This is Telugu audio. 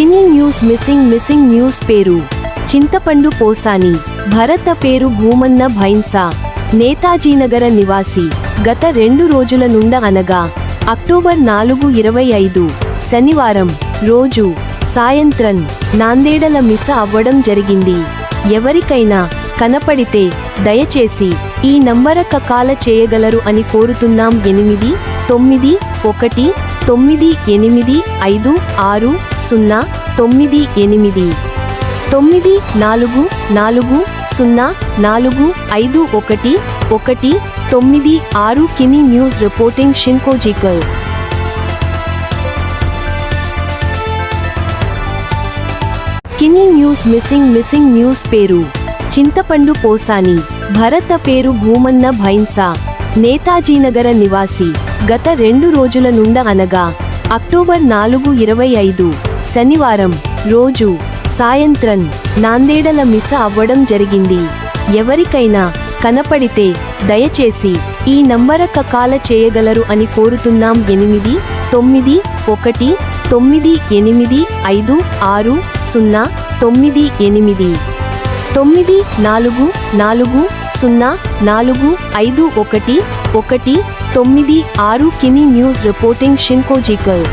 కినీ న్యూస్ మిస్సింగ్ న్యూస్ పేరు చింతపండు పోసాని భరత పేరు భూమన్న భైన్సా నేతాజీనగర నివాసి గత 2 రోజుల నుండి అనగా అక్టోబర్ 4, 2025 శనివారం రోజు సాయంత్రం నాందేడల మిస అవ్వడం జరిగింది. ఎవరికైనా కనపడితే దయచేసి ఈ నంబరక కాల చేయగలరు అని కోరుతున్నాం. 89985040451196 కినీ న్యూస్ రిపోర్టింగ్ షిన్కోజికల్. కినీ న్యూస్ మిస్సింగ్ న్యూస్ పేరు చింతపండు పోసాని భరత పేరు భూమన్న భైన్సా నేతాజీనగర నివాసి గత 2 రోజుల నుండి అనగా అక్టోబర్ 4, 2025 శనివారం రోజు సాయంత్రం నాందేడల మిస అవ్వడం జరిగింది. ఎవరికైనా కనపడితే దయచేసి ఈ నంబరక కాల చేయగలరు అని కోరుతున్నాం. 89985040451196 కినీ న్యూస్ రిపోర్టింగ్ షిన్కోజికల్.